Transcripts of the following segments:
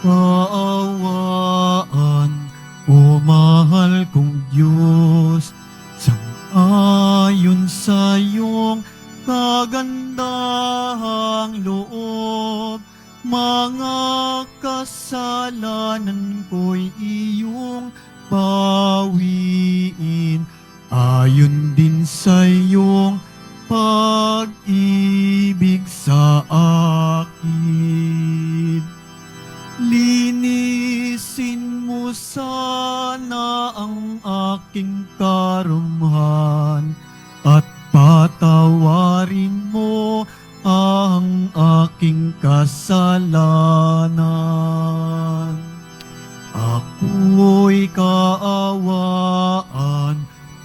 kaawaan, o mahal kong Diyos, sang-ayon sa iyong kagandahang loob, mga kasalanan ko'y iyong bawiin, ayon din sa iyong pag-ibig sa akin. Linisin mo sana ang aking karumhan at patawarin mo ang aking kasalanan. Ako'y kaawaan,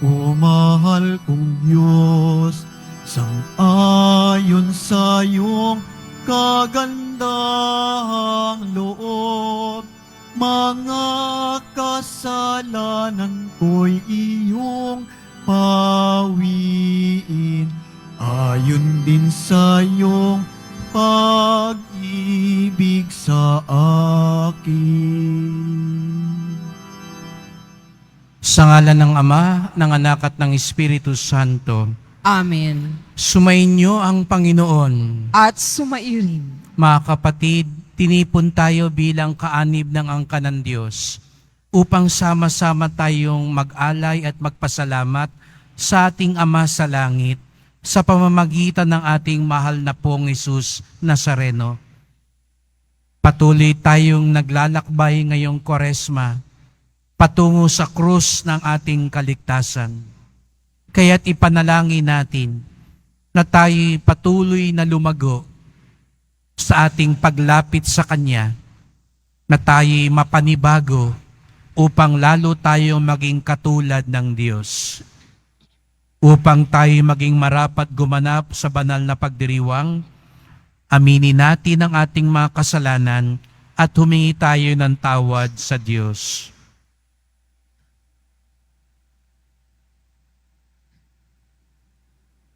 o mahal kong Diyos, sang-ayon sa iyong kagandahang loob, mga kasalanan ko'y iyong pawiin, ayon din sa iyong pag-ibig sa akin. Sa ngalan ng Ama, ng Anak at ng Espiritu Santo. Amen. Sumainyo ang Panginoon. At sumairin. Mga kapatid, tinipon tayo bilang kaanib ng angka ng Diyos upang sama-sama tayong mag-alay at magpasalamat sa ating Ama sa langit sa pamamagitan ng ating mahal na pong Jesus Nazareno. Patuloy tayong naglalakbay ngayong Kwaresma patungo sa krus ng ating kaligtasan. Kaya't ipanalangin natin na tayo'y patuloy na lumago sa ating paglapit sa Kanya, na tayo'y mapanibago upang lalo tayong maging katulad ng Diyos. Upang tayo'y maging marapat gumanap sa banal na pagdiriwang, aminin natin ang ating mga kasalanan at humingi tayo ng tawad sa Diyos.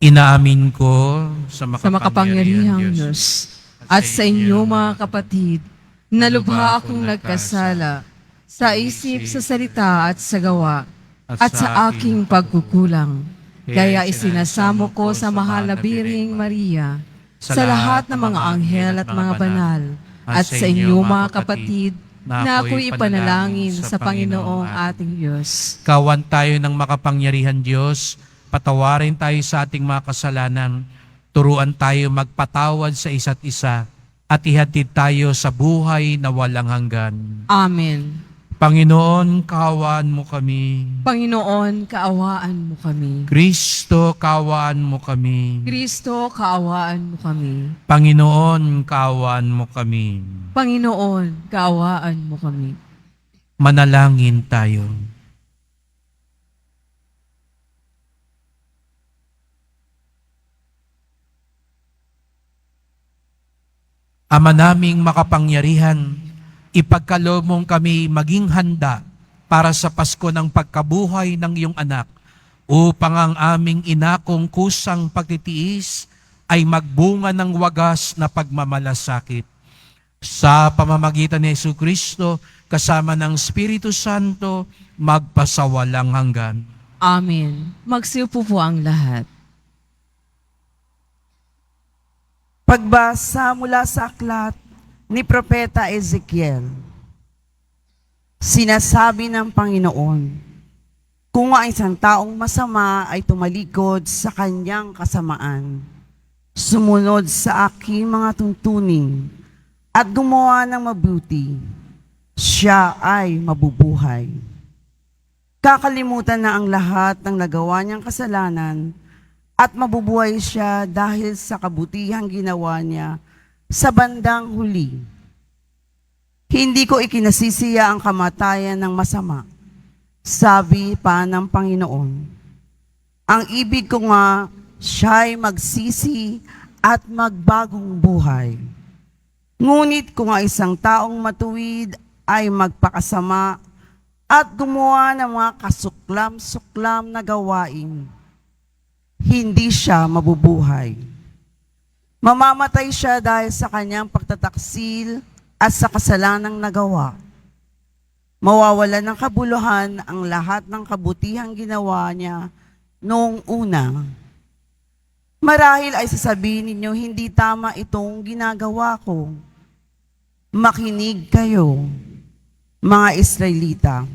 Inaamin ko sa makapangyarihang Diyos at sa inyo mga kapatid, na lubha akong nagkasala sa isip, sa salita at sa gawa at sa aking pagkukulang. Kaya isinasamo ko sa mahal na Biring Maria, sa lahat ng mga anghel at mga banal, at sa inyo mga kapatid, na ako'y ipanalangin sa Panginoong ating Diyos. Kawan tayo ng makapangyarihan Diyos, patawarin tayo sa ating mga kasalanan, turuan tayo magpatawad sa isa't isa, at ihatid tayo sa buhay na walang hanggan. Amen. Panginoon, kaawaan mo kami. Panginoon, kaawaan mo kami. Kristo, kaawaan mo kami. Kristo, kaawaan mo kami. Panginoon, kaawaan mo kami. Panginoon, kaawaan mo kami. Manalangin tayo. Ama naming makapangyarihan, ipagkaloob mong kami maging handa para sa Pasko ng pagkabuhay ng iyong anak, upang ang aming inakong kusang pagtitiis ay magbunga ng wagas na pagmamalasakit. Sa pamamagitan ni Jesucristo, kasama ng Espiritu Santo, magpasawalang hanggan. Amen. Magsiupo po ang lahat. Pagbasa mula sa aklat ni Propeta Ezekiel. Sinasabi ng Panginoon, kung ang isang taong masama ay tumalikod sa kanyang kasamaan, sumunod sa aking mga tuntunin, at gumawa ng mabuti, siya ay mabubuhay. Kakalimutan na ang lahat ng nagawa niyang kasalanan, at mabubuhay siya dahil sa kabutihang ginawa niya sa bandang huli. Hindi ko ikinasisiya ang kamatayan ng masama, sabi pa ng Panginoon. Ang ibig ko nga, siya'y magsisi at magbagong buhay. Ngunit kung ang isang taong matuwid ay magpakasama at gumawa ng mga kasuklam-suklam na gawain, hindi siya mabubuhay. Mamamatay siya dahil sa kanyang pagtataksil at sa kasalanang nagawa. Mawawalan ng kabuluhan ang lahat ng kabutihang ginawa niya noong una. Marahil ay sasabihin ninyo, hindi tama itong ginagawa ko. Makinig kayo, mga Israelita.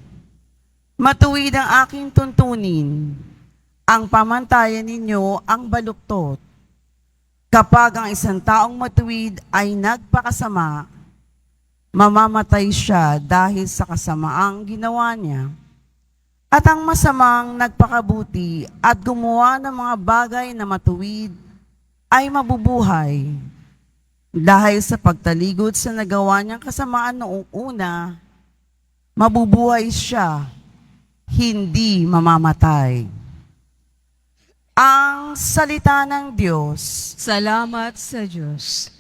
Matuwid ang aking tuntunin. Ang pamantayan ninyo ang baluktot. Kapag ang isang taong matuwid ay nagpakasama, mamamatay siya dahil sa kasamaang ginawa niya. At ang masamang nagpakabuti at gumawa ng mga bagay na matuwid ay mabubuhay. Dahil sa pagtaligod sa nagawa niyang kasamaan noong una, mabubuhay siya, hindi mamamatay. Ang salita ng Diyos. Salamat sa Diyos.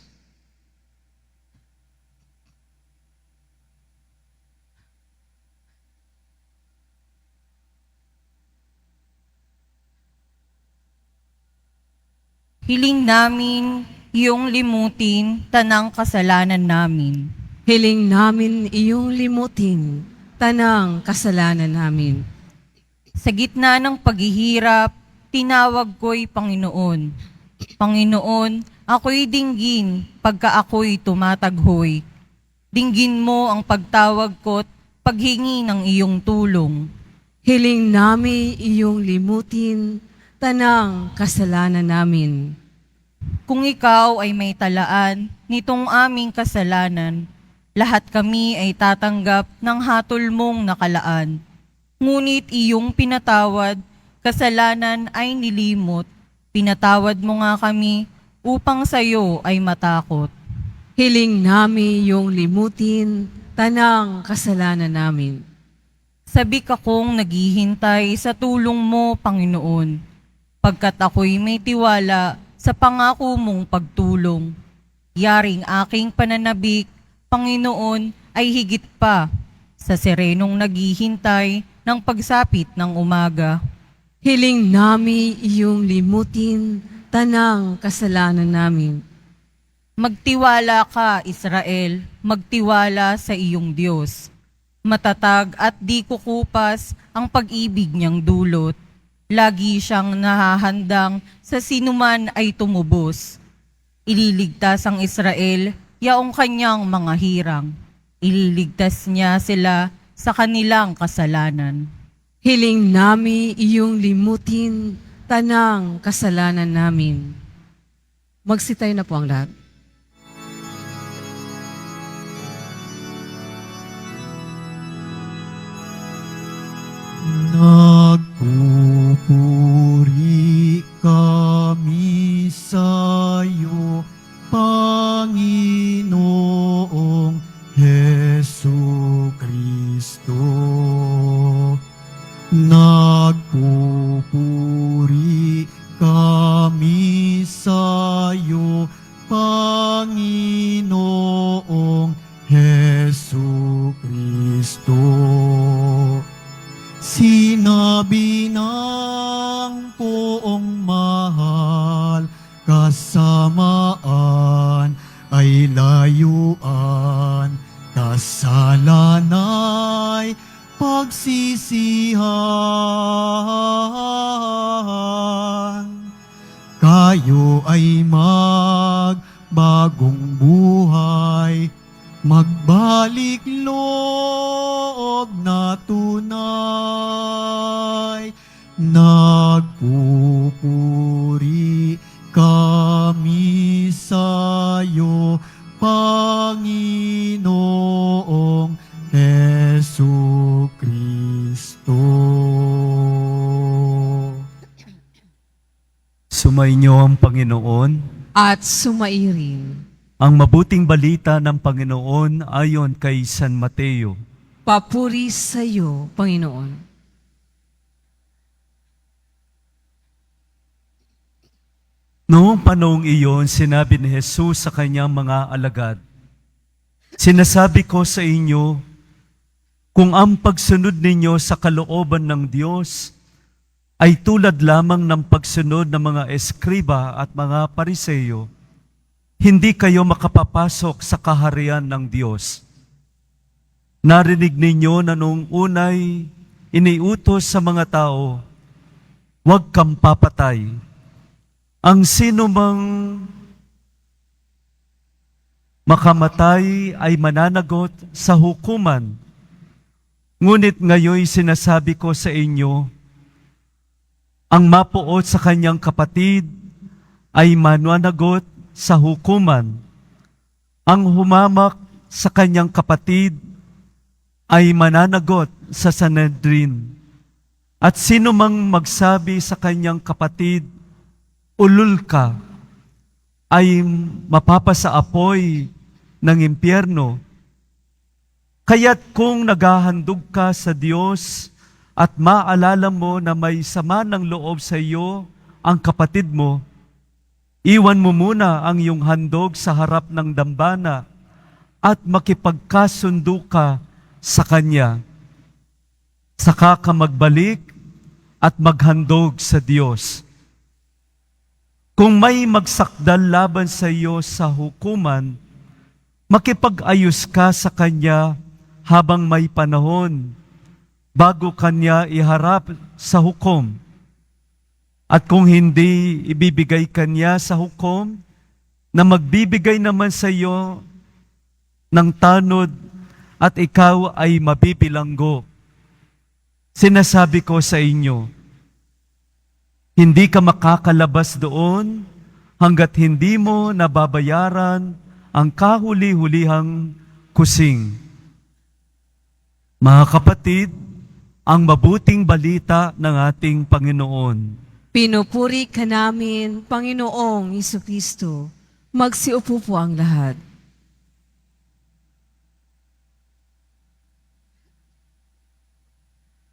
Hiling namin iyong limutin tanang kasalanan namin. Hiling namin iyong limutin tanang kasalanan namin. Sa gitna ng paghihirap, tinawag ko'y Panginoon. Panginoon, ako'y dinggin pagka ako'y tumataghoy. Dinggin mo ang pagtawag ko't paghingi ng iyong tulong. Hiling namin iyong limutin tanang kasalanan namin. Kung ikaw ay may talaan nitong aming kasalanan, lahat kami ay tatanggap ng hatol mong nakalaan. Ngunit iyong pinatawad, kasalanan ay nilimot. Pinatawad mo nga kami upang sayo ay matakot. Hiling namin iyong limutin tanang kasalanan namin. Sabik akong naghihintay sa tulong mo, Panginoon, pagkat ako'y may tiwala sa pangako mong pagtulong. Yaring aking pananabik, Panginoon, ay higit pa sa serenong naghihintay ng pagsapit ng umaga. Hiling namin iyong limutin tanang kasalanan namin. Magtiwala ka, Israel, magtiwala sa iyong Diyos. Matatag at di kukupas ang pag-ibig niyang dulot. Lagi siyang nahahandang sa sinuman ay tumubos. Ililigtas ang Israel, yaong kanyang mga hirang. Ililigtas niya sila sa kanilang kasalanan. Hiling namin iyong limutin tanang kasalanan namin. Magsitay na po ang lahat. Nagpupuri kami sa'yo, Panginoong Hesu Kristo. Nagpupuri kami sa'yo, Panginoong Hesu Kristo. Sinabi ng poong mahal, kasamaan ay layuan, kasalan ay pagsisihan. Kayo ay magbagong buhay, magbalik loob na tunay. Nagpupuri kami sa'yo, Panginoong Hesu Kristo. Sumainyo ang Panginoon. At sumairin. Ang mabuting balita ng Panginoon ayon kay San Mateo. Papuri sa iyo, Panginoon. Noong panahong iyon, sinabi ni Jesus sa kanyang mga alagad, "Sinasabi ko sa inyo, kung ang pagsunod ninyo sa kalooban ng Diyos ay tulad lamang ng pagsunod ng mga eskriba at mga pariseyo, hindi kayo makapapasok sa kaharian ng Diyos. Narinig ninyo na noong unay iniutos sa mga tao, huwag kang papatay. Ang sino mang makamatay ay mananagot sa hukuman. Ngunit ngayon sinasabi ko sa inyo, ang mapuot sa kanyang kapatid ay mananagot sa hukuman. Ang humamak sa kanyang kapatid ay mananagot sa Sanhedrin. At sino mang magsabi sa kanyang kapatid, ulul ka, ay mapapasa apoy ng impyerno. Kaya't kung naghahandog ka sa Diyos at maalala mo na may sama ng loob sa iyo ang kapatid mo, iwan mo muna ang iyong handog sa harap ng dambana at makipagkasundo ka sa Kanya. Saka ka magbalik at maghandog sa Diyos. Kung may magsakdal laban sa iyo sa hukuman, makipag-ayos ka sa Kanya habang may panahon, bago Kanya iharap sa hukom. At kung hindi ibibigay Kanya sa hukom, na magbibigay naman sa iyo ng tanod at ikaw ay mabibilanggo. Sinasabi ko sa inyo, hindi ka makakalabas doon hanggat hindi mo nababayaran ang kahuli-hulihang kusing. Mga kapatid, ang mabuting balita ng ating Panginoon. Pinupuri ka namin, Panginoong Hesukristo. Magsiupo po ang lahat.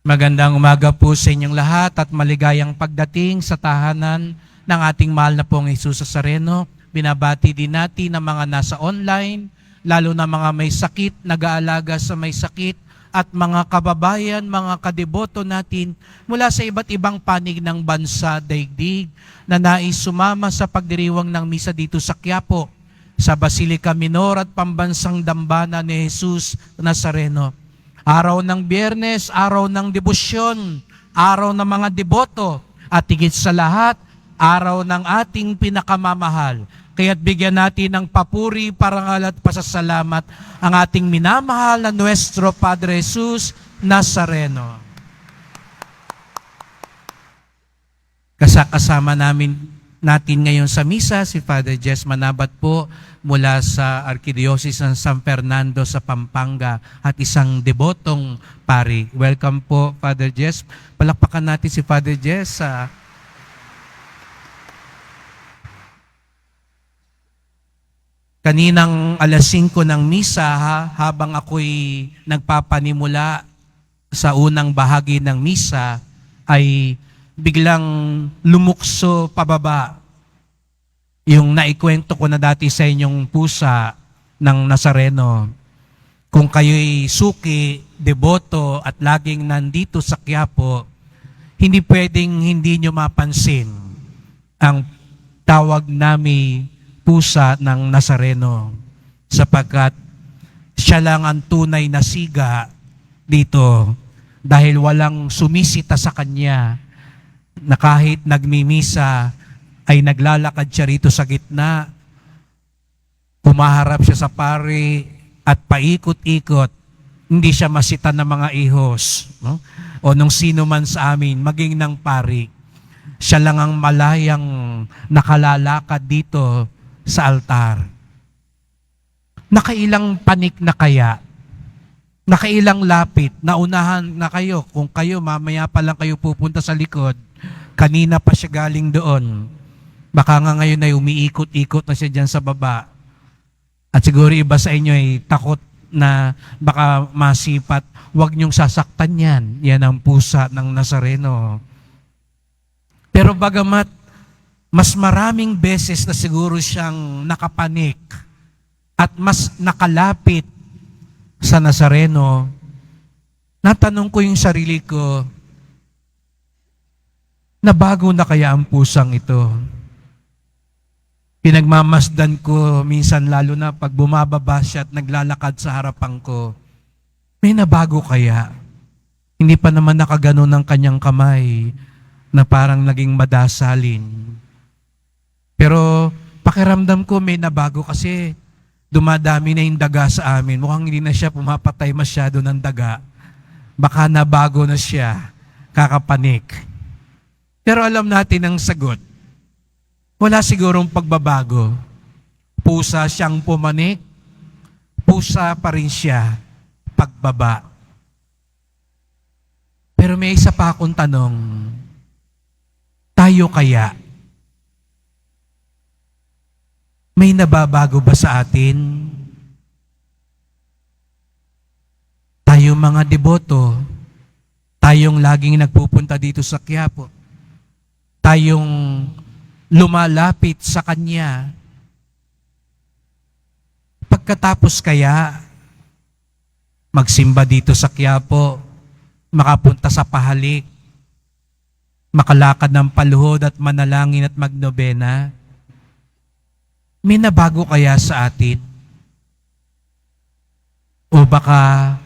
Magandang umaga po sa inyong lahat at maligayang pagdating sa tahanan ng ating mahal na pong Jesus Nazareno. Binabati din natin ang mga nasa online, lalo na mga may sakit, nag-aalaga sa may sakit, at mga kababayan, mga kadeboto natin mula sa iba't ibang panig ng bansa, daigdig, na nais sumama sa pagdiriwang ng misa dito sa Quiapo, sa Basilica Minor at Pambansang Dambana ni Jesus Nazareno. Araw ng Biyernes, araw ng debosyon, araw ng mga deboto, at higit sa lahat, araw ng ating pinakamamahal. Kaya't bigyan natin ng papuri, parangal at pasasalamat ang ating minamahal na Nuestro Padre Jesus Nazareno. Kasama natin ngayon sa misa si Father Jess Manabat po mula sa Arkidiocese ng San Fernando sa Pampanga at isang debotong pari. Welcome po, Father Jess. Palakpakan natin si Father Jess sa kaninang alas 5 ng misa, habang ako'y nagpapanimula sa unang bahagi ng misa, ay biglang lumukso pababa yung naikwento ko na dati sa inyong pusa ng Nazareno. Kung kayo'y suki, deboto at laging nandito sa Quiapo, hindi pwedeng hindi nyo mapansin ang tawag namin pusa ng Nazareno, sapagkat siya lang ang tunay na siga dito, dahil walang sumisita sa kanya na kahit nagmimisa ay naglalakad siya rito sa gitna, pumaharap siya sa pari at paikot-ikot. Hindi siya masita ng mga ihos, no? O nung sino man sa amin, maging ng pari. Siya lang ang malayang nakalalakad dito sa altar. Nakailang panik na kaya? Nakailang lapit? Naunahan na kayo. Kung kayo, mamaya pa lang kayo pupunta sa likod, kanina pa siya galing doon. Baka nga ngayon ay umiikot-ikot na siya dyan sa baba. At siguro iba sa inyo ay takot na baka masipat. Huwag niyong sasaktan yan. Yan ang pusa ng Nazareno. Pero bagamat mas maraming beses na siguro siyang nakapanik at mas nakalapit sa Nazareno, natanong ko yung sarili ko, nabago na kaya ang pusang ito? Pinagmamasdan ko minsan lalo na pag bumababa siya at naglalakad sa harapan ko, may nabago kaya? Hindi pa naman nakaganon ng kanyang kamay na parang naging madasalin. Pero pakiramdam ko may nabago kasi dumadami na yung daga sa amin. Mukhang hindi na siya pumapatay masyado ng daga. Baka nabago na siya, kakapanik. Pero alam natin ang sagot. Wala sigurong pagbabago. Pusa siyang pumanik, pusa pa rin siya pagbaba. Pero may isa pa akong tanong. Tayo kaya? May nababago ba sa atin? Tayong mga deboto, tayong laging nagpupunta dito sa Quiapo, tayong lumalapit sa Kanya, pagkatapos kaya magsimba dito sa Quiapo, makapunta sa pahalik, makalakad ng paluhod at manalangin at magnobena, may nabago kaya sa atin? O baka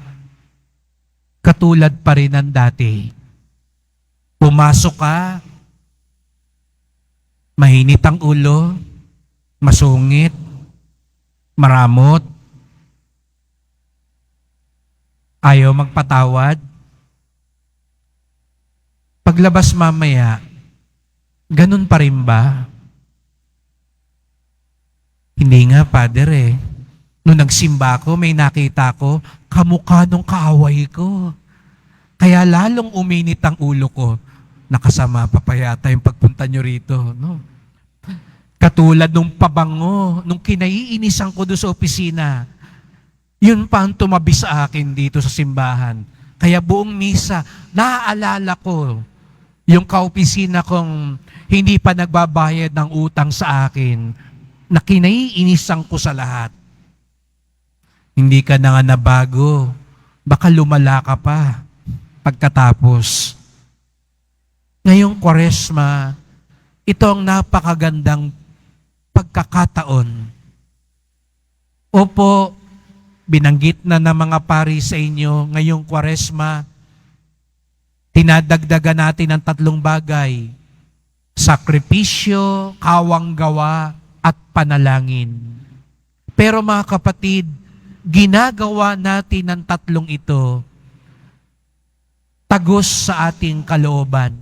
katulad pa rin ng dati, pumasok ka, mainit ang ulo, masungit, maramot, ayaw magpatawad. Paglabas mamaya, ganun pa rin ba? Hindi nga, Father eh. Nung nagsimba ko, may nakita ko, kamukha nung kaaway ko. Kaya lalong uminit ang ulo ko. Nakasama pa yata yung pagpunta nyo rito. No? Katulad nung pabango, nung kinaiinisan ko doon sa opisina, yun pa ang tumabi sa akin dito sa simbahan. Kaya buong misa, naaalala ko yung kaopisina kong hindi pa nagbabayad ng utang sa akin, na kinaiinisan ko sa lahat. Hindi ka na nga nabago, baka lumala ka pa pagkatapos. Ngayong Kwaresma, ito ang napakagandang pagkakataon. Opo, binanggit na ng mga pari sa inyo ngayong Kwaresma, tinadagdagan natin ang 3 bagay: sakripisyo, kawang-gawa, at panalangin. Pero mga kapatid, ginagawa natin ang 3 ito tagos sa ating kalooban.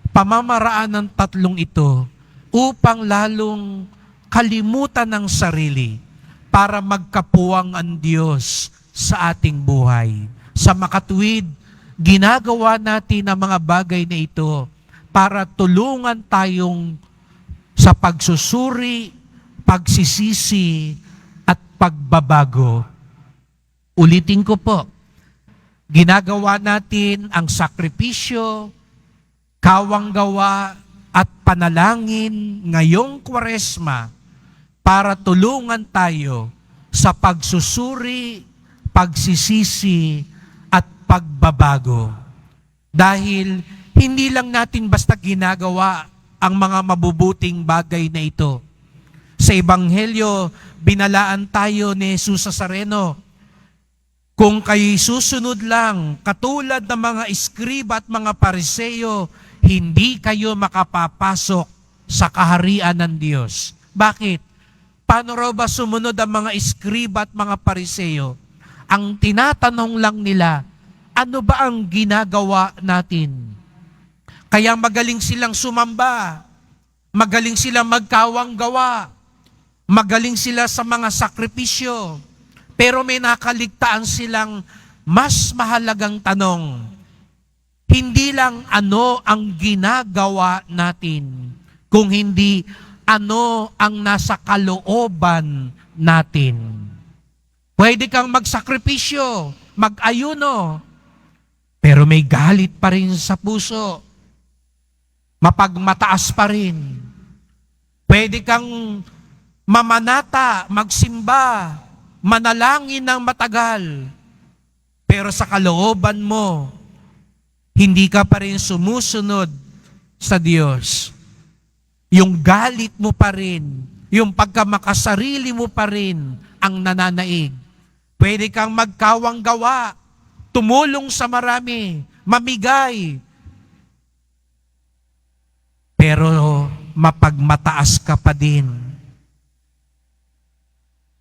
Pamamaraan ng 3 ito upang lalong kalimutan ng sarili para magkapuwang ang Diyos sa ating buhay. Sa makatuwid, ginagawa natin ang mga bagay na ito para tulungan tayong sa pagsusuri, pagsisisi, at pagbabago. Ulitin ko po, ginagawa natin ang sakripisyo, kawang-gawa, at panalangin ngayong Kwaresma para tulungan tayo sa pagsusuri, pagsisisi, at pagbabago. Dahil hindi lang natin basta ginagawa ang mga mabubuting bagay na ito. Sa Ebanghelyo, binalaan tayo ni Jesus Nazareno, kung kayo'y susunod lang, katulad ng mga iskriba at mga pariseyo, hindi kayo makapapasok sa kaharian ng Diyos. Bakit? Paano raw ba sumunod ang mga iskriba at mga pariseyo? Ang tinatanong lang nila, ano ba ang ginagawa natin? Kaya magaling silang sumamba, magaling silang magkawang-gawa, magaling sila sa mga sakripisyo, pero may nakaligtaan silang mas mahalagang tanong. Hindi lang ano ang ginagawa natin, kung hindi ano ang nasa kalooban natin. Pwede kang magsakripisyo, mag-ayuno, pero may galit pa rin sa puso. Mapagmataas pa rin. Pwede kang mamanata, magsimba, manalangin ng matagal, pero sa kalooban mo, hindi ka pa rin sumusunod sa Diyos. Yung galit mo pa rin, yung pagkamakasarili mo pa rin ang nananaig. Pwede kang magkawang gawa, tumulong sa marami, mamigay. Pero mapagmataas ka pa din.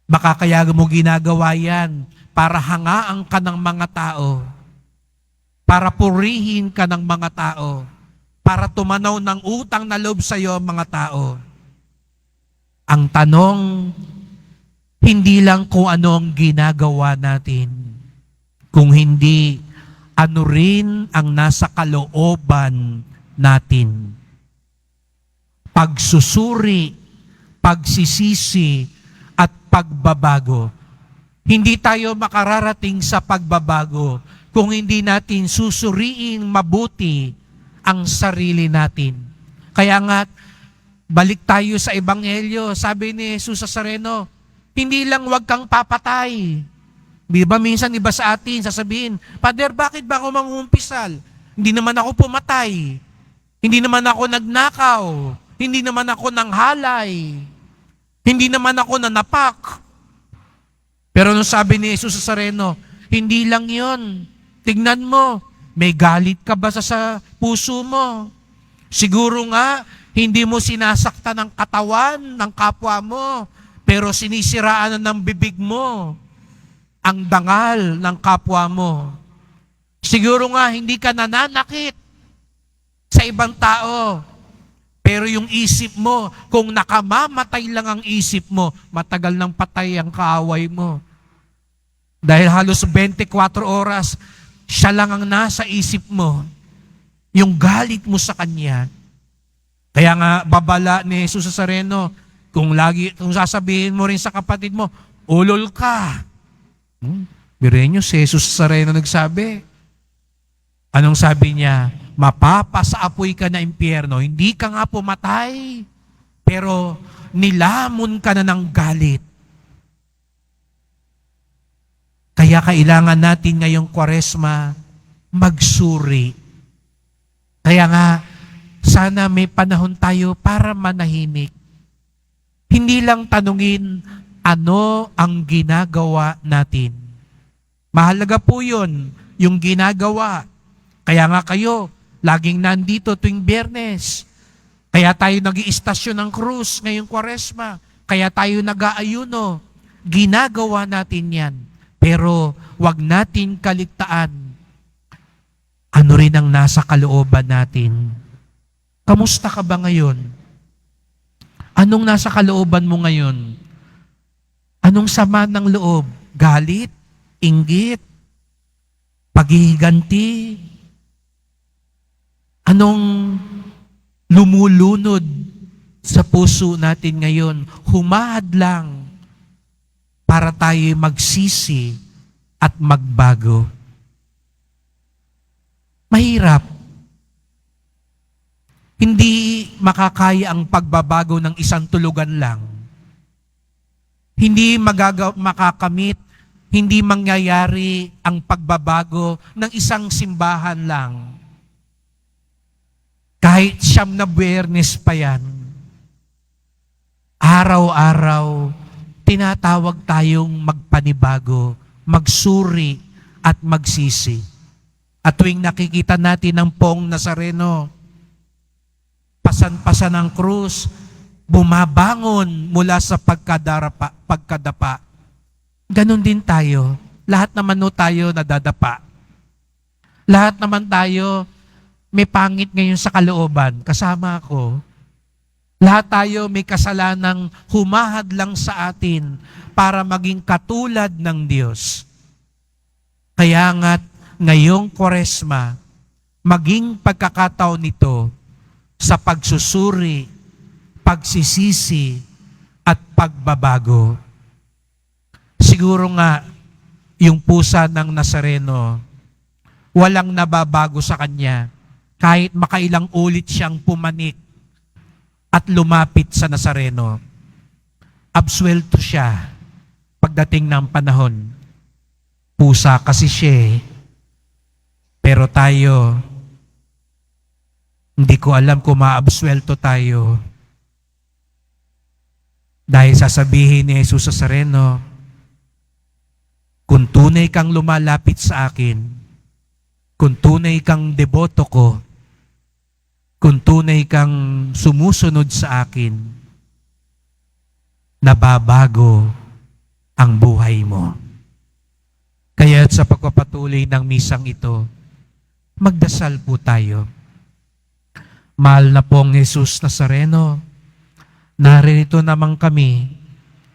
Baka kaya mo ginagawa yan para hangaan ka ng mga tao, para purihin ka ng mga tao, para tumanaw ng utang na loob sa iyo ang mga tao. Ang tanong, hindi lang kung ano ang ginagawa natin, kung hindi, ano rin ang nasa kalooban natin. Pagsusuri, pagsisisi, at pagbabago. Hindi tayo makararating sa pagbabago kung hindi natin susuriing mabuti ang sarili natin. Kaya nga, balik tayo sa Ebanghelyo. Sabi ni Jesus sa Sareno, hindi lang wag kang papatay. Di ba minsan iba sa atin sasabihin, Pader, bakit ba ako mangumpisal? Hindi naman ako pumatay. Hindi naman ako nagnakaw. Hindi naman ako nanghalay. Hindi naman ako nanapak. Pero nung sabi ni Jesus sa Sareno, hindi lang yon. Tignan mo, may galit ka ba sa puso mo? Siguro nga, hindi mo sinasaktan ng katawan ng kapwa mo, pero sinisiraan na ng bibig mo ang dangal ng kapwa mo. Siguro nga, hindi ka nananakit sa ibang tao, pero yung isip mo, kung nakamamatay lang ang isip mo, matagal nang patay ang kaaway mo. Dahil halos 24 oras, siya lang ang nasa isip mo. Yung galit mo sa kanya. Kaya nga, babala ni Jesus sa Sareno, kung sasabihin mo rin sa kapatid mo, ulol ka. Birenyo, si Jesus sa Sareno nagsabi. Anong sabi niya? Mapapasaapoy ka na impyerno. Hindi ka nga pumatay, pero nilamon ka na ng galit. Kaya kailangan natin ngayong Kwaresma magsuri. Kaya nga, sana may panahon tayo para manahimik. Hindi lang tanungin ano ang ginagawa natin. Mahalaga po yun, yung ginagawa. Kaya nga kayo, laging nandito tuwing Biyernes. Kaya tayo nag-iistasyon ng krus ngayong Kwaresma. Kaya tayo nag-aayuno. Ginagawa natin yan. Pero wag natin kaligtaan ano rin ang nasa kalooban natin. Kamusta ka ba ngayon? Anong nasa kalooban mo ngayon? Anong sama ng loob? Galit? Inggit? Paghihiganti? Anong lumulunod sa puso natin ngayon? Humahad lang para tayo magsisi at magbago. Mahirap. Hindi makakaya ang pagbabago ng isang tulugan lang. Hindi makakamit, hindi mangyayari ang pagbabago ng isang simbahan lang. Kahit 9 na Biyernes pa yan, araw-araw, tinatawag tayong magpanibago, magsuri at magsisi. At tuwing nakikita natin ang Poong Nazareno, pasan-pasan ng krus, bumabangon mula sa pagkadapa. Ganon din tayo. Lahat naman tayo nadadapa. Lahat naman tayo may pangit ngayon sa kalooban. Kasama ako. Lahat tayo may kasalanang humahad lang sa atin para maging katulad ng Diyos. Kaya nga't ngayong Kwaresma, maging pagkakataon nito sa pagsusuri, pagsisisi, at pagbabago. Siguro nga, yung pusa ng Nazareno, walang nababago sa kanya kahit makailang ulit siyang pumanik at lumapit sa Nazareno. Absuelto siya pagdating ng panahon. Pusa kasi siya. Pero tayo, hindi ko alam kung maabsuelto tayo. Dahil sasabihin ni Jesus sa Nazareno, kung tunay kang lumalapit sa akin, kung tunay kang deboto ko, kung tunay kang sumusunod sa akin, nababago ang buhay mo. Kaya sa pagpapatuloy ng misang ito, magdasal po tayo. Mahal na pong Jesus Nazareno, narito naman kami,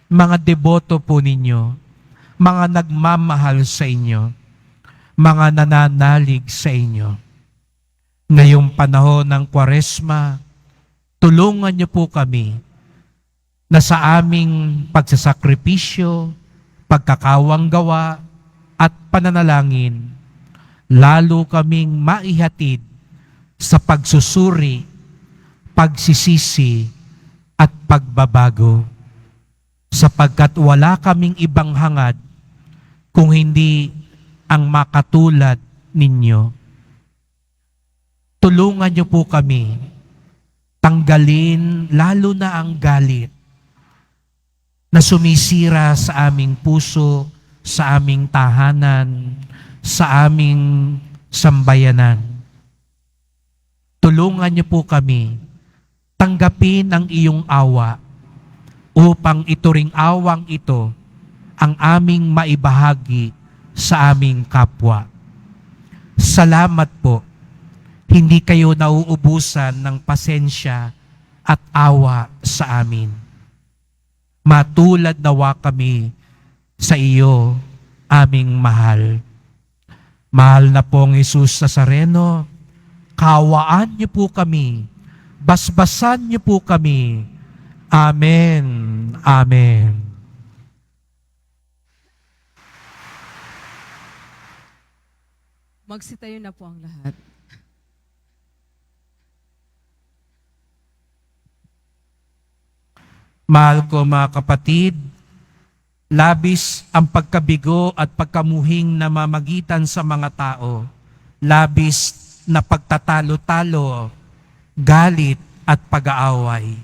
mga deboto po ninyo, mga nagmamahal sa inyo, mga nananalig sa inyo. Ngayong panahon ng Kwaresma, tulungan niyo po kami na sa aming pagsasakripisyo, pagkakawang gawa, at pananalangin, lalo kaming maihatid sa pagsusuri, pagsisisi, at pagbabago. Sapagkat wala kaming ibang hangad kung hindi ang makatulad ninyo. Tulungan niyo po kami, tanggalin lalo na ang galit na sumisira sa aming puso, sa aming tahanan, sa aming sambayanan. Tulungan niyo po kami, tanggapin ang iyong awa upang ito ring awang ito ang aming maibahagi sa aming kapwa. Salamat po, hindi kayo nauubusan ng pasensya at awa sa amin. Matulad nawa kami sa iyo, aming mahal. Mahal na pong Jesus Nazareno, kawaan niyo po kami, basbasan niyo po kami. Amen. Amen. Magsitayo na po ang lahat. Mahal ko mga kapatid, labis ang pagkabigo at pagkamuhing namamagitan sa mga tao. Labis na pagtatalo-talo, galit at pag-aaway.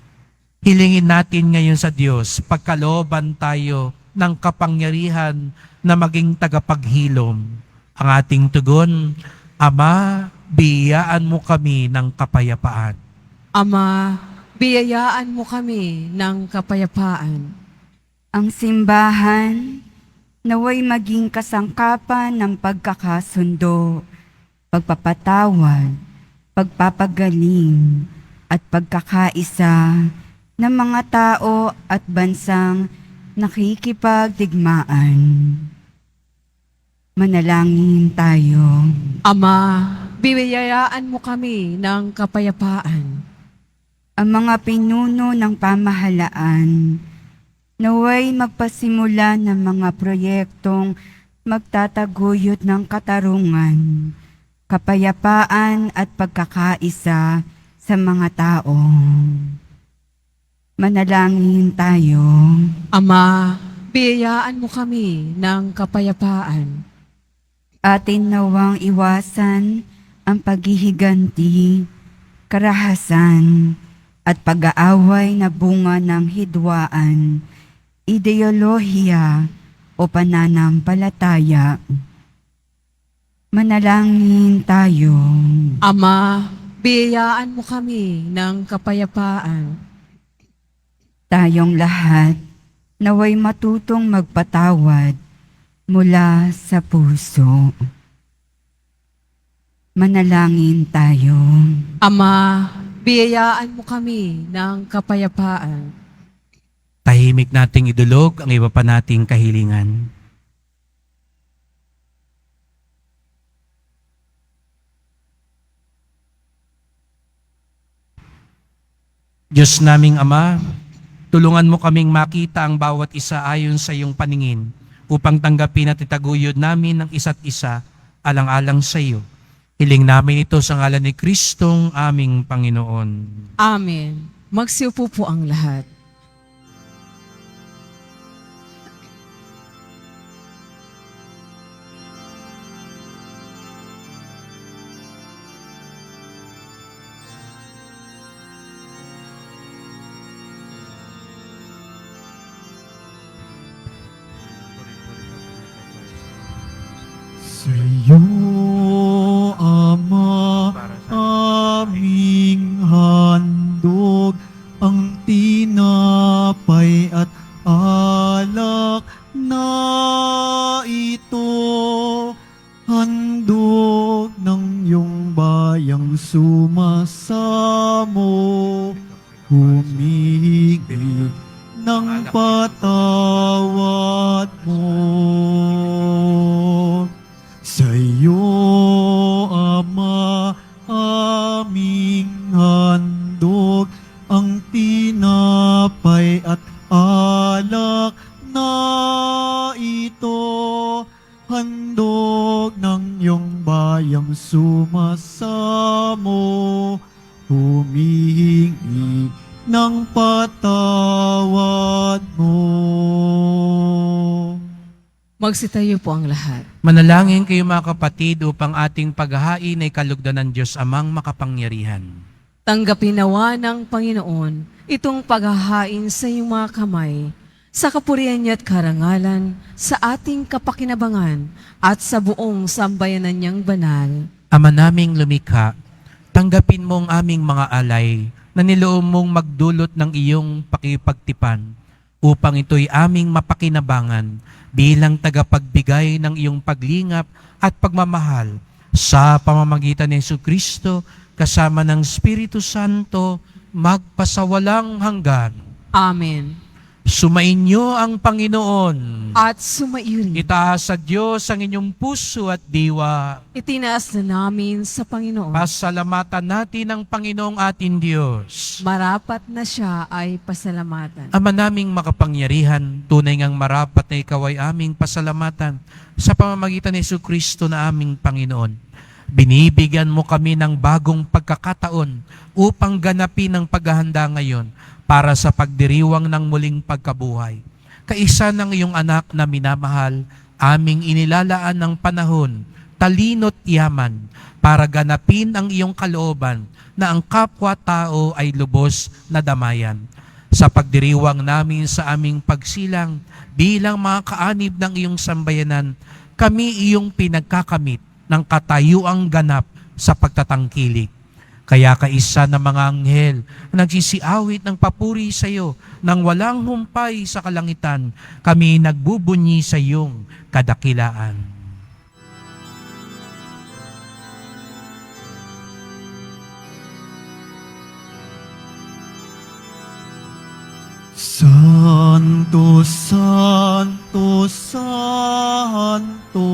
Hilingin natin ngayon sa Diyos, pagkalooban tayo ng kapangyarihan na maging tagapaghilom. Ang ating tugon, Ama, biyayaan mo kami ng kapayapaan. Ama, biyayaan mo kami ng kapayapaan. Ang simbahan naway maging kasangkapan ng pagkakasundo, pagpapatawad, pagpapagaling, at pagkakaisa ng mga tao at bansang nakikipagdigmaan. Manalangin tayo. Ama, biyayaan mo kami ng kapayapaan. Ang mga pinuno ng pamahalaan naway magpasimula ng mga proyektong magtataguyod ng katarungan, kapayapaan at pagkakaisa sa mga tao. Manalangin tayo. Ama, biyayaan mo kami ng kapayapaan. Atin nawang iwasan ang paghihiganti, karahasan, at pag-aaway na bunga ng hidwaan, ideolohiya o pananampalataya. Manalangin tayo. Ama, biyayaan mo kami ng kapayapaan. Tayong lahat naway matutong magpatawad mula sa puso. Manalangin tayo. Ama, biyayaan mo kami ng kapayapaan. Tahimik nating idulog ang iba pa nating kahilingan. Diyos naming Ama, tulungan mo kaming makita ang bawat isa ayon sa iyong paningin upang tanggapin at itaguyod namin ang isa't isa alang-alang sa iyo. Hiling namin ito sa ngalan ni Kristong aming Panginoon. Amen. Magsiupo po ang lahat. Sa iyo, Ama, aming handog ang tinapay at alak na ito, handog ng iyong bayang sumasamo, humihigit ng patawad mo. Sa iyo, Ama, aming handog ang tinapay at alak na ito, handog ng iyong bayang sumasamo, humihingi ng patawad mo. Magsitayo po ang lahat. Manalangin kayo mga kapatid upang ating paghahain ay kalugdan ng Diyos Amang makapangyarihan. Tanggapin nawa ng Panginoon itong paghahain sa iyong mga kamay, sa kapurihan niya at karangalan, sa ating kapakinabangan at sa buong sambayanan niyang banal. Ama naming lumikha, tanggapin mo ang aming mga alay na niloob mong magdulot ng iyong pakipagtipan upang ito'y aming mapakinabangan bilang tagapagbigay ng iyong paglingap at pagmamahal sa pamamagitan ni Jesucristo kasama ng Espiritu Santo magpasawalang hanggan. Amen. Sumainyo ang Panginoon. At sumairin. Itaas sa Diyos ang inyong puso at diwa. Itinaas na namin sa Panginoon. Pasalamatan natin ang Panginoong ating Diyos. Marapat na siya ay pasalamatan. Ama naming makapangyarihan, tunay ngang marapat na ikaw ay aming pasalamatan sa pamamagitan ni Jesucristo na aming Panginoon. Binibigyan mo kami ng bagong pagkakataon upang ganapin ang paghahanda ngayon para sa pagdiriwang ng muling pagkabuhay. Kaisa ng iyong anak na minamahal, aming inilalaan ng panahon, talino't yaman, para ganapin ang iyong kalooban na ang kapwa-tao ay lubos na damayan. Sa pagdiriwang namin sa aming pagsilang bilang mga kaanib ng iyong sambayanan, kami iyong pinagkakamit ng katayuang ganap sa pagtatangkilik. Kaya kaisa ng mga anghel na nagsisiawit ng papuri sa iyo nang walang humpay sa kalangitan, kami nagbubunyi sa iyong kadakilaan. Santo, Santo, Santo,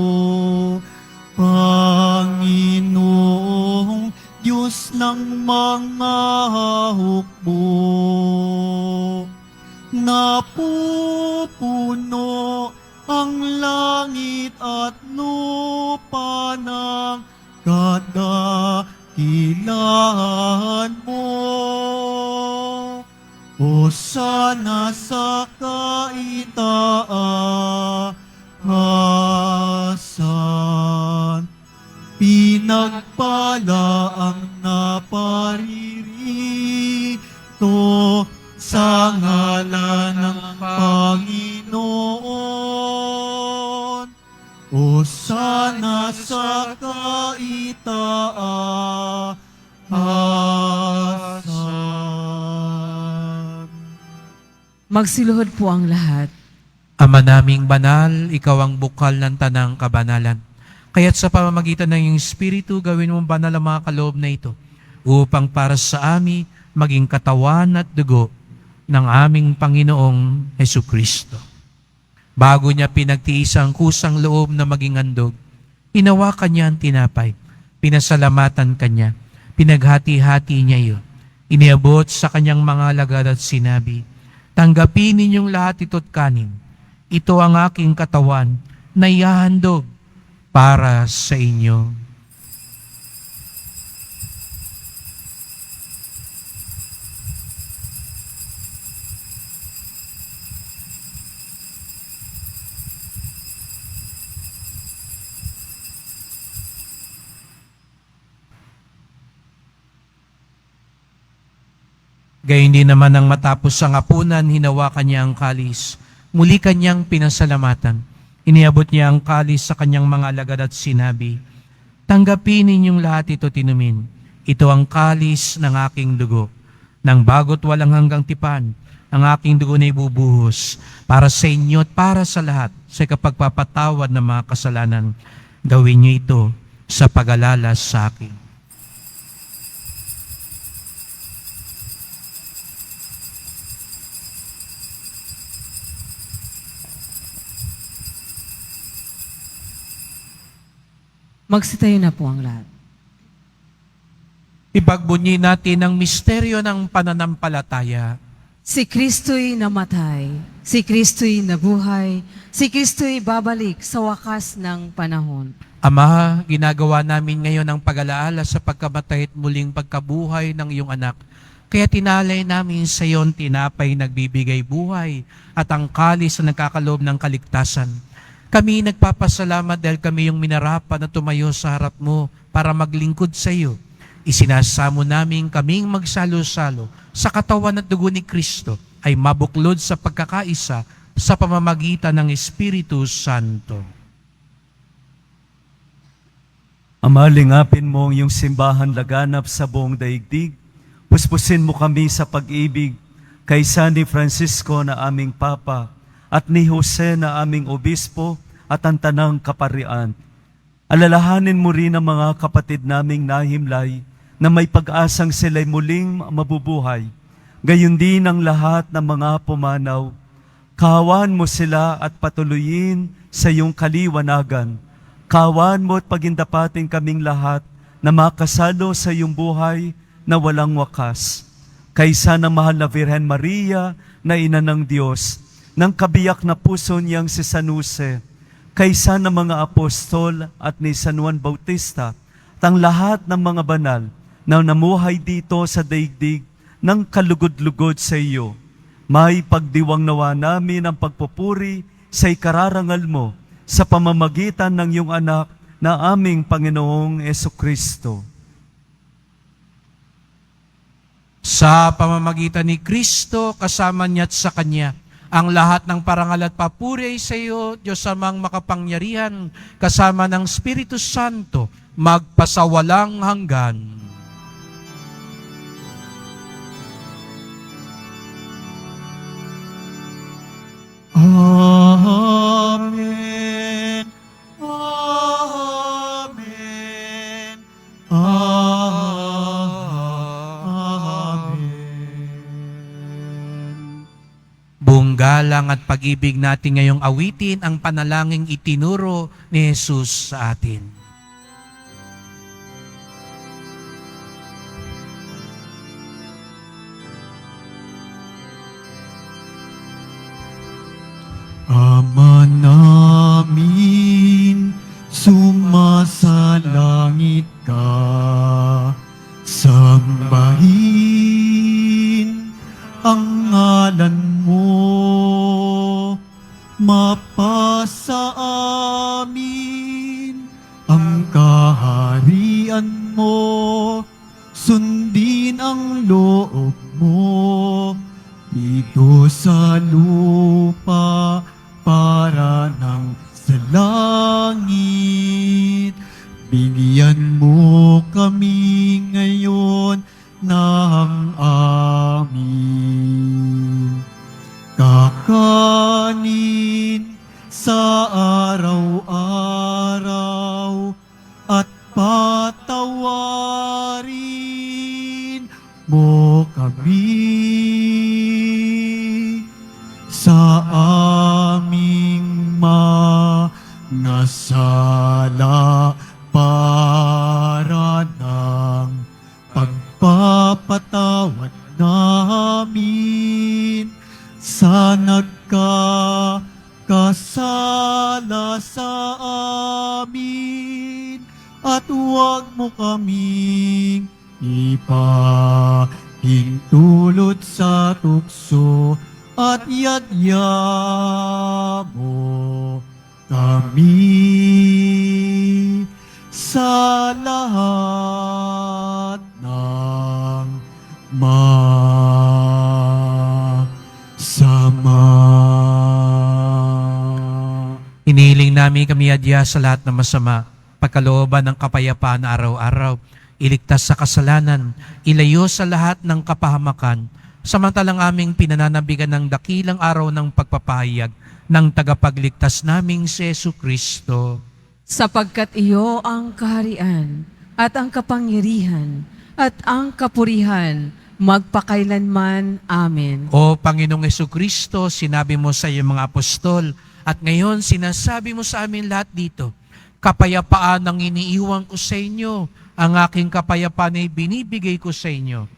Panginoong Diyos ng mga hukbo, napupuno ang langit at lupa ng kadakilaan mo. Hosana sa kaitaasan, pinagpala ang naparirito sa ngalan ng Panginoon. Hosana sa kaitaasan. Magsiluhod po ang lahat. Ama naming banal, ikaw ang bukal ng tanang kabanalan. Kaya't sa pamamagitan ng iyong Espiritu, gawin mong banal ang mga kaloob na ito upang para sa amin maging katawan at dugo ng aming Panginoong Hesukristo. Bago niya pinagtiis ang kusang loob na maging handog, hinawakan niya ang tinapay, pinasalamatan kanya, pinaghati-hati niya iyon, iniabot sa kanyang mga alagad at sinabi, "Tanggapin ninyong lahat ito't kanin. Ito ang aking katawan na ihahandog para sa inyo." Gayun din naman nang matapos ang hapunan, hinawakan niya ang kalis. Muli kanyang pinasalamatan. Iniabot niya ang kalis sa kanyang mga alagad at sinabi, "Tanggapin ninyong lahat ito tinumin. Ito ang kalis ng aking dugo. Nang bago't walang hanggang tipan, ang aking dugo na ibubuhos para sa inyo at para sa lahat sa kapagpapatawad ng mga kasalanan. Gawin niyo ito sa pag-alala sa akin." Magsitayo na po ang lahat. Ipagbunyi natin ang misteryo ng pananampalataya. Si Kristo'y namatay, si Kristo'y nabuhay, si Kristo'y babalik sa wakas ng panahon. Ama, ginagawa namin ngayon ang pag-alaala sa pagkamatay at muling pagkabuhay ng iyong anak. Kaya tinalay namin sa iyon tinapay nagbibigay buhay at ang kalis na nagkakaloob ng kaligtasan. Kami nagpapasalamat dahil kami yung minarapan na tumayo sa harap mo para maglingkod sa iyo. Isinasamo namin kaming magsalo-salo sa katawan at dugo ni Kristo ay mabuklod sa pagkakaisa sa pamamagitan ng Espiritu Santo. Ama, lingapin mo ang iyong simbahan laganap sa buong daigdig. Puspusin mo kami sa pag-ibig kay San Francisco na aming Papa at ni Jose na aming Obispo at ang tanang kaparian. Alalahanin mo rin ang mga kapatid naming nahimlay na may pag-asang sila'y muling mabubuhay. Gayon din ang lahat ng mga pumanaw. Kawan mo sila at patuloyin sa iyong kaliwanagan. Kawan mo at pagindapatin kaming lahat na makasalo sa iyong buhay na walang wakas. Kaysa ng mahal na Virhen Maria na ina ng Diyos, ng kabiyak na puso niyang si San Jose, kaysa ng mga apostol at ni San Juan Bautista, at ang lahat ng mga banal na namuhay dito sa daigdig ng kalugod-lugod sa iyo. May pagdiwang nawa namin ang pagpupuri sa ikararangal mo sa pamamagitan ng iyong anak na aming Panginoong Jesucristo. Sa pamamagitan ni Kristo, kasama niya at sa Kanya, ang lahat ng parangal at papuri ay sa iyo, Diyos amang makapangyarihan, kasama ng Espiritu Santo, magpasawalang hanggan. Amen. Amen. Amen. Buong galang at pag-ibig natin ngayong awitin ang panalangin itinuro ni Jesus sa atin. Ama namin, sumasalangit ka, sambahin ang ngalan mo, mapasa amin ang kaharian mo, sundin ang loob mo, dito sa lupa para ng sa langit. Bigyan mo kami ngayon ng amin kakanin sa araw-araw at patawarin mo kami sa aming mga sala para ng pagpapatawad namin sa nagkakasala sa amin at huwag mo kaming ipahintulot sa tukso at yadya mo kami sa lahat ng masama. Iniling Manalangin kami adya sa lahat ng masama, pagkalooban ng kapayapaan araw-araw, iligtas sa kasalanan, ilayo sa lahat ng kapahamakan, samantalang aming pinananabigan ng dakilang araw ng pagpapahayag ng tagapagligtas naming si Jesucristo. Sapagkat iyo ang kaharian at ang kapangyarihan at ang kapurihan magpakailanman. Amen. O Panginoong Jesucristo, sinabi mo sa iyong mga apostol, at ngayon sinasabi mo sa amin lahat dito, kapayapaan ang iniiwan ko sa inyo, ang aking kapayapaan ay binibigay ko sa inyo.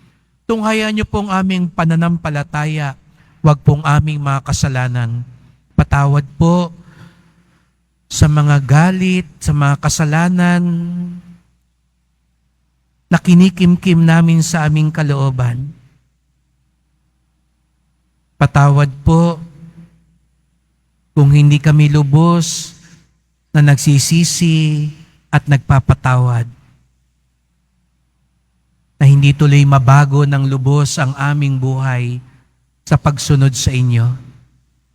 Tunghayan niyo pong aming pananampalataya, wag pong aming mga kasalanan. Patawad po sa mga galit, sa mga kasalanan na kinikimkim namin sa aming kalooban. Patawad po kung hindi kami lubos na nagsisisi at nagpapatawad. Na hindi tuloy mabago ng lubos ang aming buhay sa pagsunod sa inyo.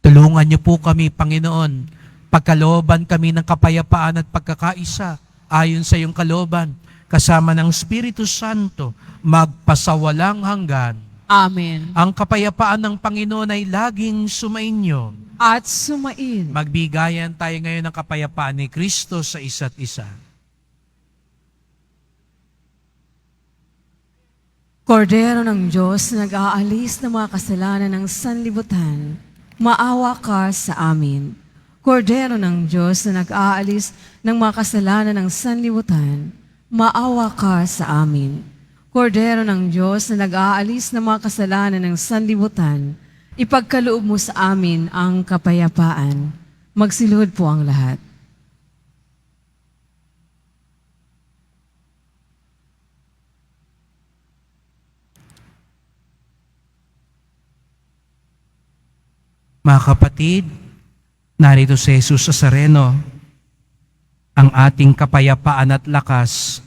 Tulungan niyo po kami, Panginoon, pagkalooban kami ng kapayapaan at pagkakaisa ayon sa iyong kalooban, kasama ng Espiritu Santo, magpasawalang hanggan. Amen. Ang kapayapaan ng Panginoon ay laging sumainyo. At sumain. Magbigayan tayo ngayon ng kapayapaan ni Kristo sa isa't isa. Kordero ng Diyos na nag-aalis ng mga kasalanan ng sanlibutan, maawa ka sa amin. Kordero ng Diyos na nag-aalis ng mga kasalanan ng sanlibutan, maawa ka sa amin. Kordero ng Diyos na nag-aalis ng mga kasalanan ng sanlibutan, ipagkaloob mo sa amin ang kapayapaan. Magsiluhod po ang lahat. Mga kapatid, narito si Jesus Nazareno, ang ating kapayapaan at lakas,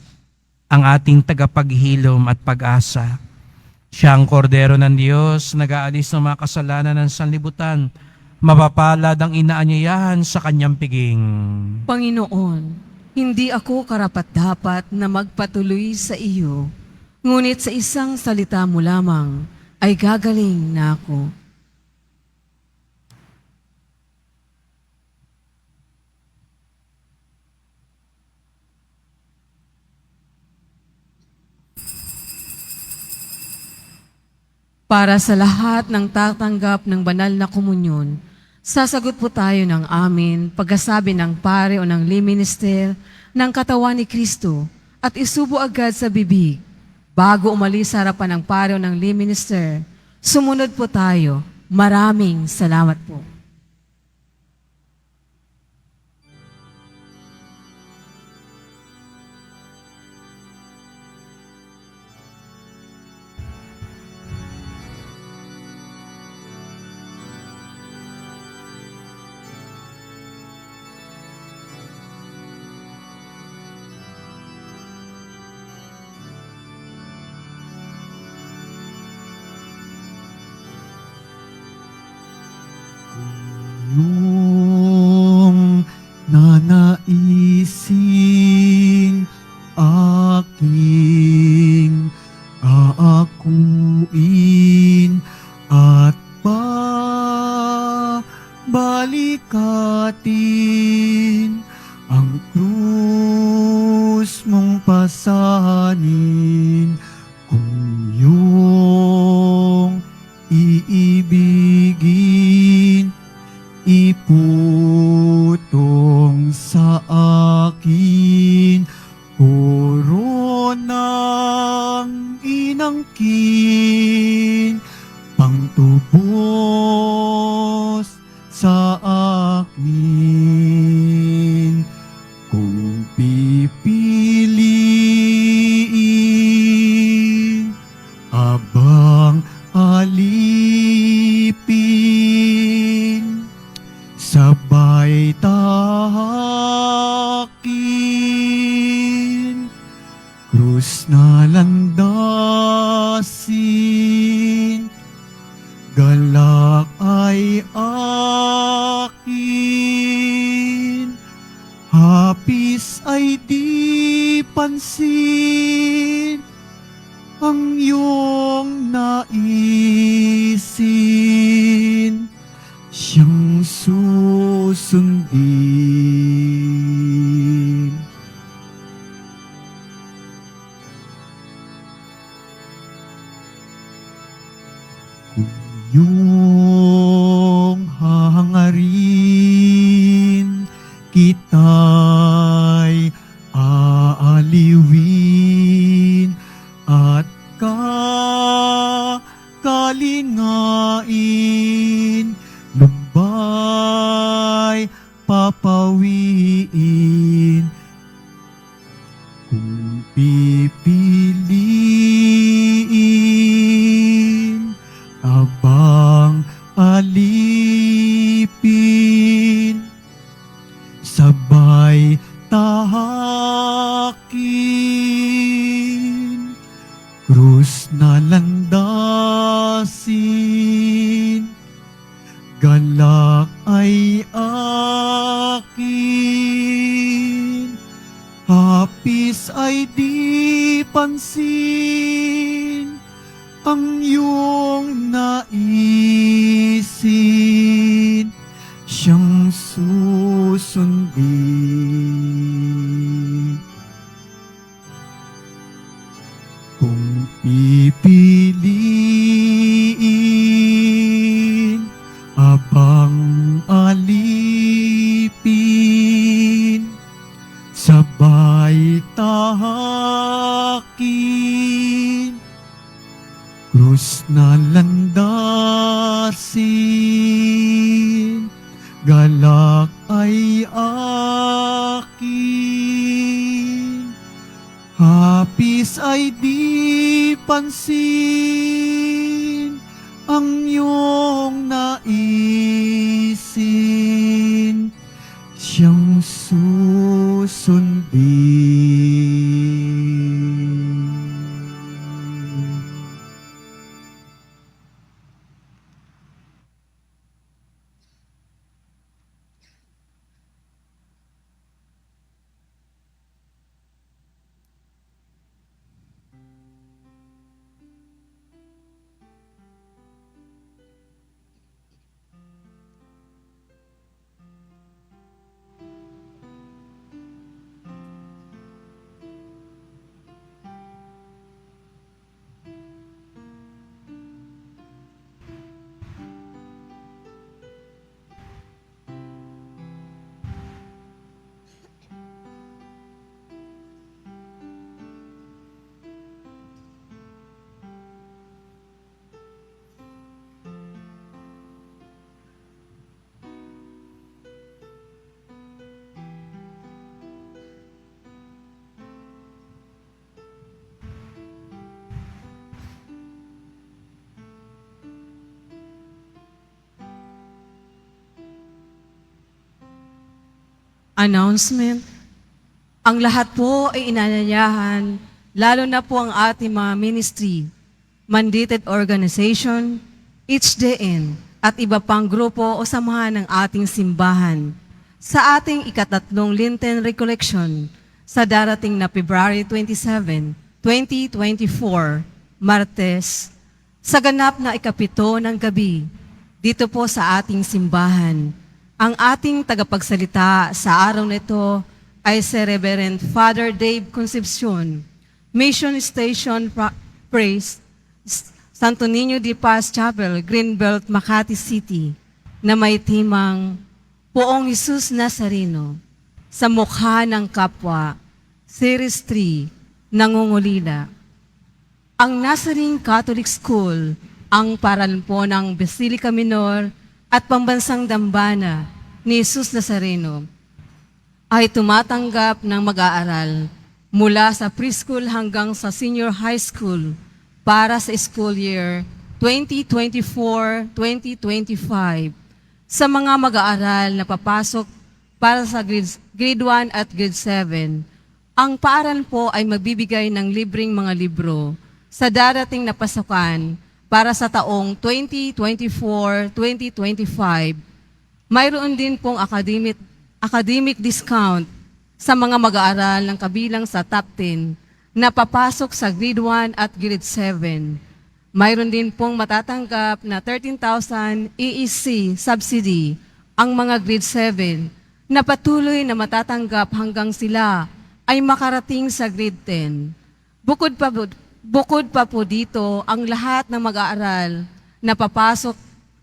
ang ating tagapaghilom at pag-asa. Siya ang kordero ng Diyos, nag-aalis ng mga kasalanan ng sanlibutan, mapapalad ang inaanyayahan sa kanyang piging. Panginoon, hindi ako karapat-dapat na magpatuloy sa iyo, ngunit sa isang salita mo lamang ay gagaling na ako. Para sa lahat ng tatanggap ng banal na komunyon, sasagot po tayo ng amin pagkasabi ng pare o ng lay minister ng katawan ni Kristo at isubo agad sa bibig. Bago umalis sa harapan ng pare o ng lay minister, sumunod po tayo. Maraming salamat po. Yung nanaisin aking aakuin at pabalikatin ang krus mong pasanin kung yung iibigin iputong sa akin koronang inangkin pangtubos sa akin kung pipiliin abang alipin sabay tahakin, krus na landasin, galak ay akin, hapis ay di pansin ang iyong naisin, siyang susundin. Kung iyong hangarin, kita'y aaliwin at kalingain, lumbay papawiin. Kung pipiliin, abang alipin, sabay tahakin, krus na landasin, galak ay akin, hapis ay di pansin ang iyong naisin, siyang susundin. Kung pipiliin, abang alipin, sabay tahakin, krus na landasin, galak ay akin, hapis ay di pansin ang iyong naisin, siyang susundin. Announcement. Ang lahat po ay inanyayahan, lalo na po ang ating mga ministry, mandated organization, HDN, at iba pang grupo o samahan ng ating simbahan sa ating ika-3 Lenten Recollection sa darating na February 27, 2024, Martes, sa ganap na ika-7 ng gabi, dito po sa ating simbahan. Ang ating tagapagsalita sa araw nito ay si Reverend Father Dave Concepcion, Mission Station Praise, Santo Niño de Paz Chapel, Greenbelt, Makati City, na may timang Poong Jesus Nazareno, sa mukha ng kapwa, Series 3, Nangungulila. Ang Nazarene Catholic School, ang paral po ng Basilica Minor at Pambansang Dambana ni Jesus Nazareno, ay tumatanggap ng mag-aaral mula sa preschool hanggang sa senior high school para sa school year 2024-2025 sa mga mag-aaral na papasok para sa grade 1 at grade 7. Ang paaralan po ay magbibigay ng libreng mga libro sa darating na pasukan para sa taong 2024-2025. Mayroon din pong academic discount sa mga mag-aaral ng kabilang sa top 10 na papasok sa grade 1 at grade 7. Mayroon din pong matatanggap na 13,000 EEC subsidy ang mga grade 7 na patuloy na matatanggap hanggang sila ay makarating sa grade 10. Bukod pa po dito, ang lahat ng mag-aaral na papasok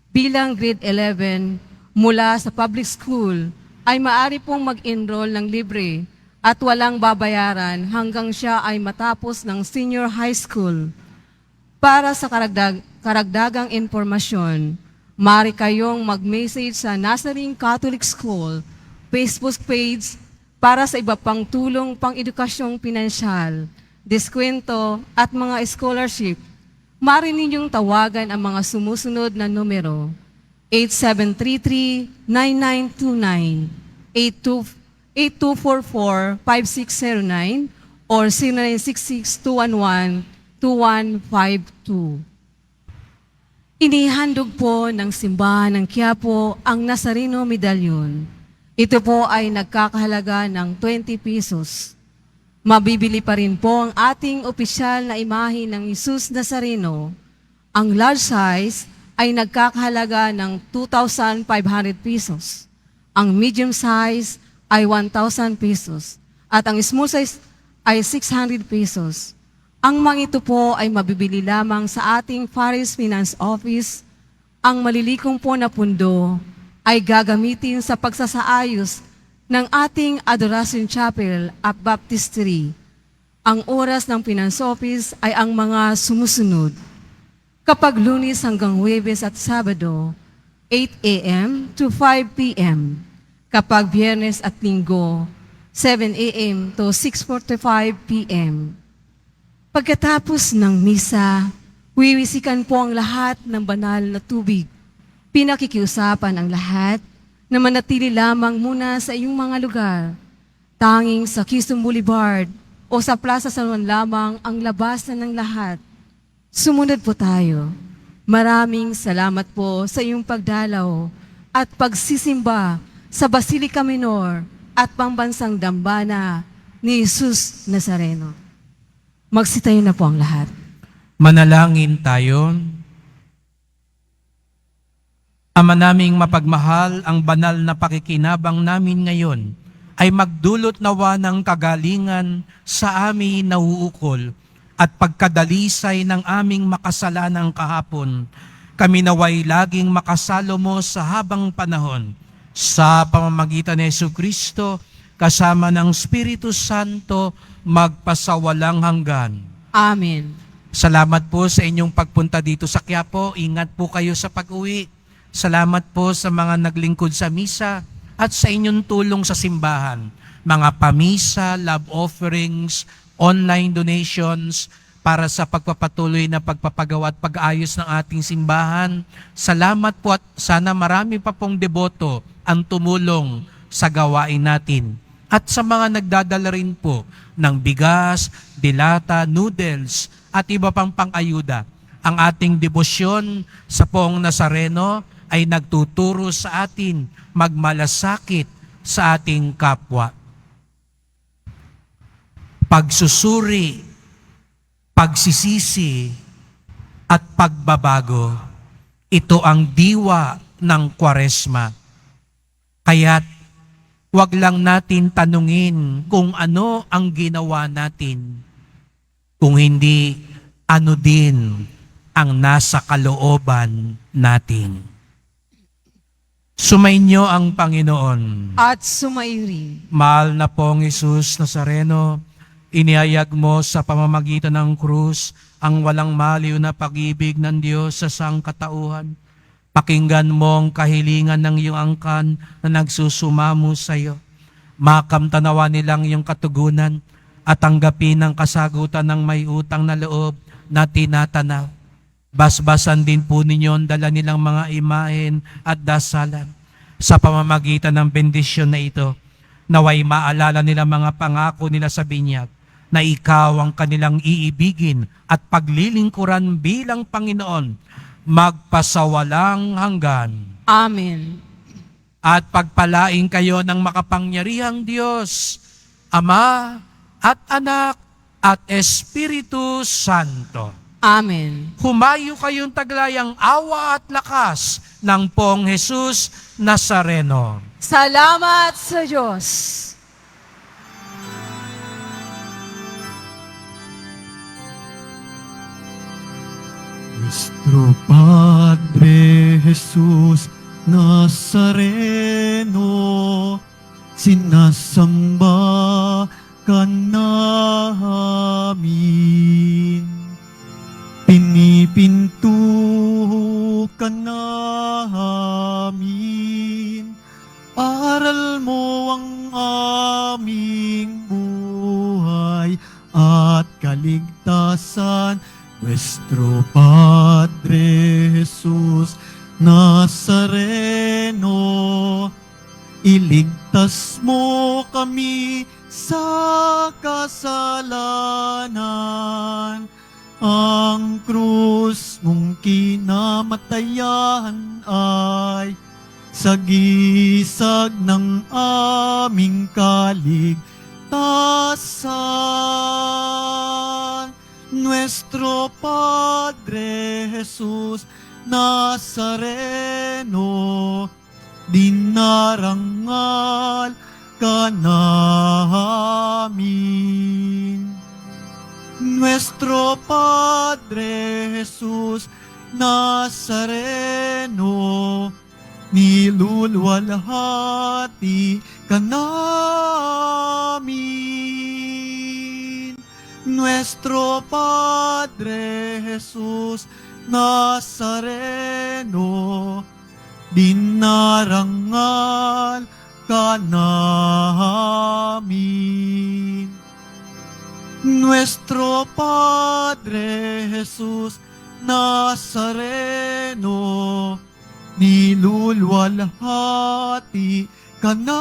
bilang grade 11 mula sa public school ay maaari pong mag-enroll ng libre at walang babayaran hanggang siya ay matapos ng senior high school. Para sa karagdagang impormasyon, maaari kayong mag-message sa Nazarene Catholic School Facebook page para sa iba pang tulong pang edukasyong pinansyal, diskwento at mga scholarship. Maaari ninyong tawagan ang mga sumusunod na numero: 8733-9929, 8244-5609, or 0966-211-2152. Inihandog po ng simbahan ng Quiapo ang Nazareno Medallion. Ito po ay nagkakahalaga ng 20 pesos. Mabibili pa rin po ang ating opisyal na imahe ng Jesus Nazareno. Ang large size ay nagkakahalaga ng 2,500 pesos. Ang medium size ay 1,000 pesos. At ang small size ay 600 pesos. Ang mga ito po ay mabibili lamang sa ating Paris Finance Office. Ang malilikong po na pundo ay gagamitin sa pagsasaayos ng ating Adoration Chapel at Baptistery. Ang oras ng Finance Office ay ang mga sumusunod. Kapag Lunes hanggang Huwebes at Sabado, 8 a.m. to 5 p.m. Kapag Biyernes at Linggo, 7 a.m. to 6:45 p.m. Pagkatapos ng misa, wiwisikan po ang lahat ng banal na tubig. Pinakikiusapan ang lahat na manatili lamang muna sa iyong mga lugar. Tanging sa Quezon Boulevard o sa Plaza San Juan lamang ang labasan ng lahat. Sumunod po tayo. Maraming salamat po sa iyong pagdalaw at pagsisimba sa Basilica Minor at Pambansang Dambana ni Jesus Nazareno. Magsitayo na po ang lahat. Manalangin tayo. Ama naming mapagmahal, ang banal na pakikinabang namin ngayon ay magdulot nawa ng kagalingan sa aming nauukol at pagkadalisay ng aming makasalanang kahapon. Kami naway laging makasalo mo sa habang panahon. Sa pamamagitan ni Jesucristo, kasama ng Espiritu Santo, magpasawalang hanggan. Amen. Salamat po sa inyong pagpunta dito sa Quiapo. Ingat po kayo sa pag-uwi. Salamat po sa mga naglingkod sa misa at sa inyong tulong sa simbahan. Mga pamisa, love offerings, online donations para sa pagpapatuloy na pagpapagawa at pag-ayos ng ating simbahan. Salamat po at sana marami pa pong deboto ang tumulong sa gawain natin. At sa mga nagdadala rin po ng bigas, dilata, noodles at iba pang pang-ayuda. Ang ating debosyon sa Poong Nazareno ay nagtuturo sa atin magmalasakit sa ating kapwa. Pagsusuri, pagsisisi, at pagbabago, ito ang diwa ng Kwaresma. Kaya't wag lang natin tanungin kung ano ang ginawa natin, kung hindi ano din ang nasa kalooban natin. Sumainyo ang Panginoon. At sumairi. Mahal na pong Jesus Nazareno, inihayag mo sa pamamagitan ng krus ang walang maliw na pag-ibig ng Diyos sa sangkatauhan. Pakinggan mo ang kahilingan ng iyong angkan na nagsusumamo sa iyo. Makamtanawa nilang iyong katugunan at tanggapin ang kasagutan ng may utang na loob na tinatanaw. Basbasan din po ninyo ang dala nilang mga imahen at dasalan. Sa pamamagitan ng bendisyon na ito, naway maalala nila mga pangako nila sa binyag na ikaw ang kanilang iibigin at paglilingkuran bilang Panginoon, magpasawalang hanggan. Amen. At pagpalain kayo ng makapangyarihang Diyos, Ama at Anak at Espiritu Santo. Amen. Humayo kayong taglayang awa at lakas ng Poong Jesus Nazareno. Salamat sa Diyos. Nuestro Padre Jesús Nazareno, sinasamba ka namin. Pinipinto ka namin. Aral mo ang aming buhay at kaligtasan. Nuestro Padre Jesús Nazareno, iligtas mo kami sa kasalanan. Ang krus mong kinamatayan ay sagisag ng aming kaligtasan. Nuestro Padre Jesús Nazareno, dinarangal ka namin. Nuestro Padre Jesús Nazareno, nilulwalhati ka namin. Nuestro Padre Jesús Nazareno, dinarangal ka namin. Nuestro Padre Jesús Nazareno, nilulwalhati ka namin.